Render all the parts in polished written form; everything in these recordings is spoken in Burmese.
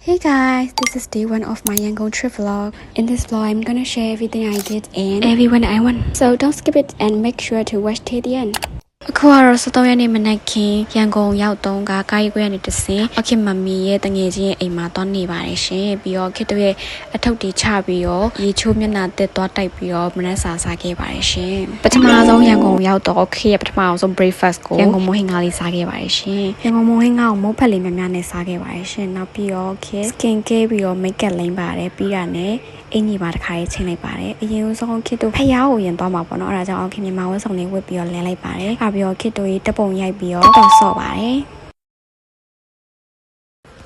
Hey guys, this is day 1 of my Yangon trip vlog. In this vlog, I'm gonna share everything I did and everyone I went. So don't skip it and make sure to watch till the end. အခုကတော့စတော့ရနေမနက်ခင်းရန်ကုန်ရောက်တော့ကားရွေးရနေတစင်အခက်မမီရဲ့တငယ်ချင်းရဲ့အိမ်မှာတော့နေပါတယ်ရှင်ပြီးတော့ခက်တို့ရဲ့အထုပ်တီချပြီးတော့ရေချိုးမျက်နှာတက်သွားတိုက်ပြီးတော့မနက်စာစားခဲ့ပါတယ်ရှင်ပထမဆုံးရန်ကုန်ရောက်တော့ခက်ရဲ့ပထမဆုံး breakfast ကိုရန်ကုန်မိုးဟင်းကားလေးစားခဲ့ပါတယ်ရှင်ရန်ကုန်မိုးဟင်းကားကိုမိုးဖက်လေးများများနဲ့စားခဲ့ပါတယ်ရှင်နောက်ပြီးတော့ခက် skin care ပြီးတော့ make up လိမ့်ပါတယ်ပြီးတာနဲ့အင်ကြီးပါတစ်ခါရေးချင်းလိုက်ပါတယ်အရင်ဆုံးခစ်တို့ဖျားကိုရင်သွားမှာပေါ့နော်အဲဒါကြောင့်အောင်ခင်မြန်မာဝတ်စုံလေးဝတ်ပြီးတော့လဲလိုက်ပါတယ်ပြီးတော့ခစ်တို့ရေးတပုံရိုက်ပြီးတော့ဆော့ပါတယ်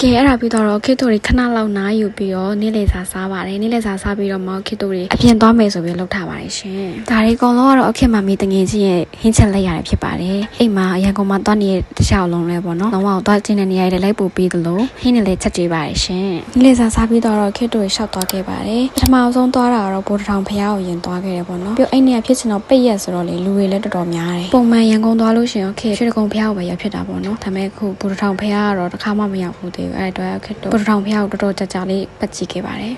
ကဲအဲ့ဒါပြီးတော့ခစ်တို့တွေခဏလောက်နားယူပြီးတော့နေ့လည်စာစားပါတယ်နေ့လည်စာစားပြီးတော့မောင်ခစ်တို့တွေအပြင်သွားမယ်ဆိုပြီးလောက်ထားပါတယ်ရှင်ဒါတွေအကုန်လုံးကတော့အခက်မမီတငယ်ချင်းရဲ့ဟင်းချက်လိုက်ရတယ်ဖြစ်ပါတယ်အိမ်မှာအရန်ကုန်မှာသွားနေတဲ့တခြားလုံးလဲပေါ့နော်လုံးဝသွားကျင်းတဲ့နေရာတွေလိုက်ပို့ပြီးသလိုဟင်းတွေလည်းချက်ကြည့်ပါတယ်ရှင်နေ့လည်စာစားပြီးတော့ခစ်တို့တွေရှောက်သွားခဲ့ပါတယ်ပထမဆုံးသွားတာကတော့ဘိုးထောင်ဖျားကိုရင်သွားခဲ့တယ်ပေါ့နော်ပြီးအဲ့နေရာဖြစ်ချင်တော့ပိတ်ရက်ဆိုတော့လေလူတွေလည်းတော်တော်များတယ်ပုံမှန်ရန်ကုန်သွားလို့ရှင်ခစ်ရွှေကုန်းဖျားကိုပဲရောက်ဖြစ်တာပေါ့နော်ဒါပေမဲ့အခုဘိုးထောင်ဖျားကတော့တစ်ခါမှမရောက်ဘူးသေးဘူးအဲ့တော့ခစ်တို့ဘုရားထောင်ဖျားကိုတော်တော်ကြာလေးပတ်ကြည့်ခဲ့ပါတယ်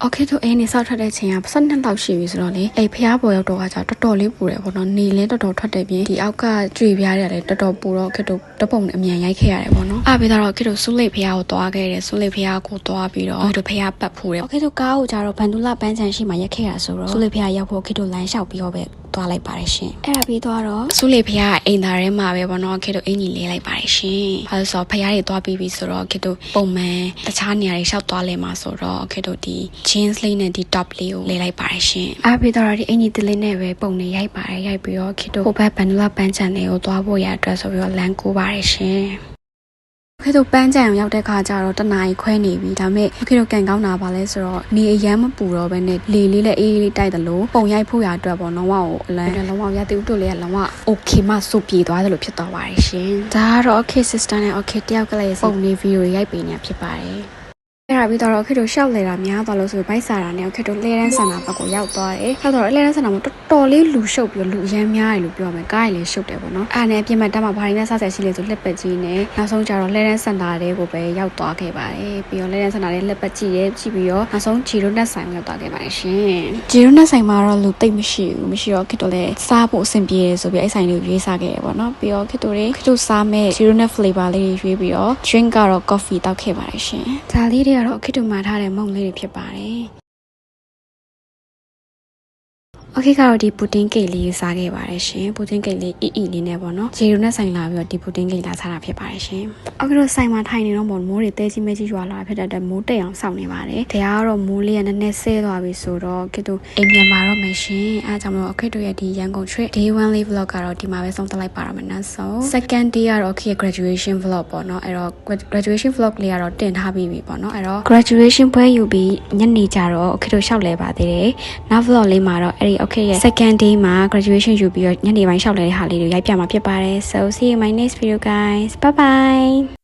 โอเคတို့အဲ့နေဆောက်ထွက်တဲ့ချိန်က12လောက်ရှိပြီဆိုတော့လေအဲ့ဖျားပေါ်ရောက်တော့ကကြာတော်တော်လေးပူတယ်ပေါ့နော်နေလဲတော်တော်ထွက်တယ်ပြင်ဒီအောက်ကကြွေပြားရတယ်တော်တော်ပူတော့ခက်တို့တပုံအမြန်ရိုက်ခဲ့ရတယ်ပေါ့နော်အားပြီးတော့ခက်တို့ဆူလိတ်ဖျားကိုသွားခဲ့တယ်ဆူလိတ်ဖျားကိုသွားပြီးတော့တို့ဖျားပတ်ဖို့တယ်โอเคတို့ကားကိုကြာတော့ဗန်ဒူလာပန်းချန်ရှိမှရက်ခဲ့ရဆိုတော့ဆူလိတ်ဖျားရောက်ဖို့ခက်တို့လမ်းလျှောက်ပြီးတော့ပဲသွားလိုက်ပါတယ်ရှင်အဲ့ဒါပြီးတော့ဆူလေးဖျားအိမ်သားထဲမှာပဲပေါ့နော်ခေတို့အင်ကြီးလေးလိုက်ပါတယ်ရှင်ဘာလို့ဆိုဖျားတွေသွားပြီးပြီဆိုတော့ခေတို့ပုံမှန်တခြားနေရာတွေရှောက်သွားလဲမှာဆိုတော့ခေတို့ဒီ jeans လေးနဲ့ဒီ top လေးကိုလေးလိုက်ပါတယ်ရှင်အဲ့ပြီးတော့ဒီအင်ကြီးတလေးနဲ့ပဲပုံနေရိုက်ပါတယ်ရိုက်ပြီးတော့ခေတို့ဟိုဘက်ဘန်ဒူလာပန်းချန်လေးကိုသွားဖို့ရအတွက်ဆိုပြီးတော့လမ်းကူးပါတယ်ရှင်ခေတို့ပန်းကြံအောင်ရောက်တဲ့ခါကျတော့တနားကြီးခွဲနေပြီဒါပေမဲ့ခေတို့ကန်ကောင်းတာပါလဲဆိုတော့နေအရမ်းမပူတော့ဘဲနဲ့လေလေးနဲ့အေးလေးတိုက်တယ်လို့ပုံရိုက်ဖို့ရအတွက်ပေါ့နော်ဝကိုအလန်းလုံးဝရတဲ့ဥတို့လေးကလုံးဝ okay မှစုပြေသွားတယ်လို့ဖြစ်သွားပါတယ်ရှင်ဒါကတော့ okay sister နဲ့ okay တယောက်ကလေးပုံနေဗီဒီယိုရိုက်ပေးနေဖြစ်ပါတယ်အဲ့ဒါပြီးတော့ခေတို့ရှောက်လေတာများသွားလို့ဆိုပြီးဘိုက်စာတာနဲ့ခေတို့လဲတန်းဆန်တာဘက်ကိုရောက်သွားတယ်။ဟုတ်တော့လဲတန်းဆန်တာမှာတော်တော်လေးလူရှုပ်ပြီးလူအရမ်းများတယ်လို့ပြောရမယ်။ကားရည်လေးရှုပ်တယ်ပေါ့နော်။အဲ့နဲ့အပြင်မှာတက်မှာဘာတွေနဲ့ဆက်ဆက်ရှိလဲဆိုလက်ပတ်ကြီးနဲ့နောက်ဆုံးကျတော့လဲတန်းဆန်တာတွေကိုပဲရောက်သွားခဲ့ပါတယ်။ပြီးတော့လဲတန်းဆန်တာတွေလက်ပတ်ကြီးရဲ့ကြည့်ပြီးတော့နောက်ဆုံးဂျီရိုနက်ဆိုင်ကိုရောက်သွားခဲ့ပါတယ်ရှင်။ဂျီရိုနက်ဆိုင်မှာတော့လူသိပ်မရှိဘူး။မရှိတော့ခေတို့လဲစားဖို့အဆင်ပြေတယ်ဆိုပြီးအဲ့ဆိုင်လေးကိုရွေးစားခဲ့ရပေါ့နော်။ပြီးတော့ခေတို့စားမဲ့ဂျီရိုနက် flavor လေးရွေးပြီးတော့ drink ကတော့ coffee တောက်ခဲ့ပါတယ်ရှင်။ဒါလေးတွေကတော့ခေတို့မှာထားတဲ့မုံလေးတွေဖြစ်ပါတယ်โอเคကတော့ဒီပူတင်ကိတ်လေးစားခဲ့ပါတယ်ရှင်ပူတင်ကိတ်လေးအီအီလေးနဲ့ပေါ့နော်ဂျေရိုနဲ့ဆိုင်လာပြီးတော့ဒီပူတင်ကိတ်လာစားတာဖြစ်ပါတယ်ရှင်โอเคတော့ဆိုင်မှာထိုင်နေတော့မိုးတွေတဲကြီးမဲကြီးရွာလာဖြစ်တဲ့အတွက်မိုးတိတ်အောင်စောင့်နေပါတယ်တရားကတော့မိုးလေးကနည်းနည်းဆဲသွားပြီဆိုတော့ခေတို့အိမ်ပြန်มาတော့မယ်ရှင်အဲကြောင့်မလို့ခေတို့ရဲ့ဒီရန်ကုန် trip day 1 လေး vlog ကတော့ဒီမှာပဲဆုံးသက်လိုက်ပါတော့မယ်နော်ဆို second day ကတော့ခေ graduation vlog ပေါ့နော်အဲ့တော့ graduation vlog လေးကတော့တင်ထားပြီးပြီပေါ့နော်အဲ့တော့ graduation ပွဲယူပြီးညနေကြတော့ခေတို့ရှောက်လဲပါသေးတယ်နောက် vlog လေးမှာတော့အဲ့ဒီokay ရဲ့ second day မှာ graduation ယူပြီးတော့ညနေပိုင်းရှောက်လဲတဲ့ဟာလေးတွေရိုက်ပြမှာဖြစ်ပါတယ် so see you in my next video guys bye bye